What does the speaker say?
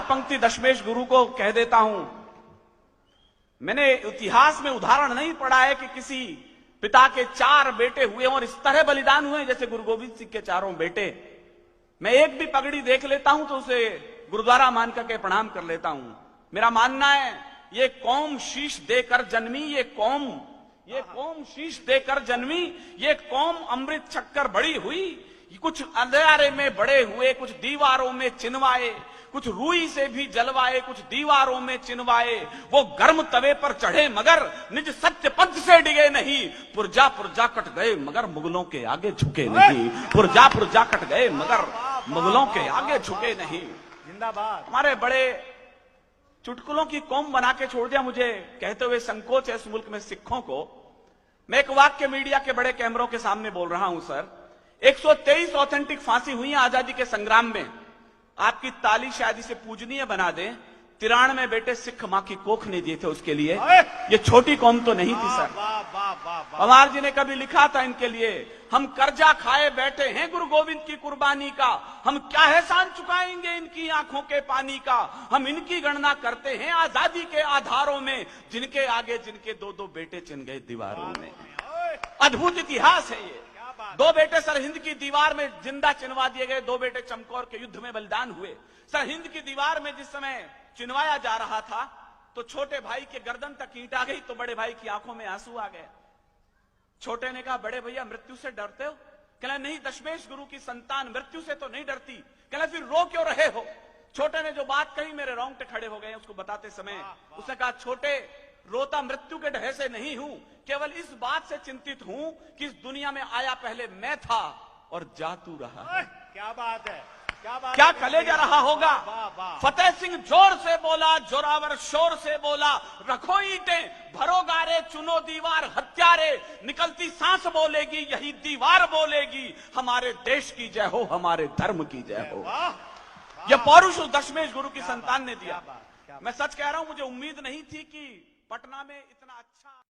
पंक्ति दशमेश गुरु को कह देता हूं। मैंने इतिहास में उदाहरण नहीं पढ़ा है कि किसी पिता के 4 बेटे हुए और इस तरह बलिदान हुए जैसे गुरु गोविंद सिंह के 4 बेटे। मैं एक भी पगड़ी देख लेता हूं तो उसे गुरुद्वारा मान करके प्रणाम कर लेता हूं। मेरा मानना है ये कौम शीश देकर जन्मी, ये कौम शीश देकर जन्मी, ये कौम अमृत छक्कर बड़ी हुई। कुछ अंधेरे में बड़े हुए, कुछ दीवारों में चिनवाए, कुछ रूई से भी जलवाए, कुछ दीवारों में चिनवाए। वो गर्म तवे पर चढ़े मगर निज सत्य पथ से डिगे नहीं। पुरजा पुरजा कट गए मगर मुगलों के आगे झुके नहीं। पुरजा पुरजा कट गए मगर मुगलों के आगे झुके नहीं। जिंदाबाद। हमारे बड़े चुटकुलों की कौम बना के छोड़ दिया मुझे कहते हुए संकोच है इस मुल्क में सिखों को। मैं एक वाक्य मीडिया के बड़े कैमरों के सामने बोल रहा हूं सर। 123 ऑथेंटिक फांसी हुई है आजादी के संग्राम में। आपकी ताली शायद इसे पूजनीय बना दे। 93 बेटे सिख मां की कोख ने दिए थे उसके लिए। ये छोटी कौम तो नहीं थी सर। पवार जी ने कभी लिखा था इनके लिए, हम कर्जा खाए बैठे हैं गुरु गोविंद की कुर्बानी का। हम क्या एहसान चुकाएंगे इनकी आंखों के पानी का। हम इनकी गणना करते हैं आजादी के आधारों में, जिनके आगे जिनके 2-2 बेटे चिन गए दीवारों में। अद्भुत इतिहास है ये। 2 बेटे सरहिंद की दीवार में जिंदा चिनवा दिए गए। 2 बेटे चमकौर के युद्ध में बलिदान हुए। सरहिंद की दीवार में जिस समय चिनवाया जा रहा था तो छोटे भाई के गर्दन तक ईंट आ गई तो बड़े भाई की आंखों में आंसू आ गए। छोटे ने कहा, बड़े भैया मृत्यु से डरते हो? कहला नहीं, दशमेश गुरु की संतान मृत्यु से तो नहीं डरती। कहला फिर रो क्यों रहे हो? छोटे ने जो बात कही मेरे रोंगटे खड़े हो गए उसको बताते समय। उसने कहा, छोटे रोता मृत्यु के डहे से नहीं हूं, केवल इस बात से चिंतित हूं कि इस दुनिया में आया पहले मैं था और जा तू रहा। क्या बात है, क्या कलेजा रहा होगा। फतेह सिंह जोर से बोला, जोरावर शोर से बोला, रखो ईंटें भरो गारे, चुनो दीवार हत्यारे। निकलती सांस बोलेगी यही दीवार बोलेगी, हमारे देश की जय हो, हमारे धर्म की जय हो। यह पौरुष दशमेश गुरु की संतान ने दिया। मैं सच कह रहा हूं, मुझे उम्मीद नहीं थी कि पटना में इतना अच्छा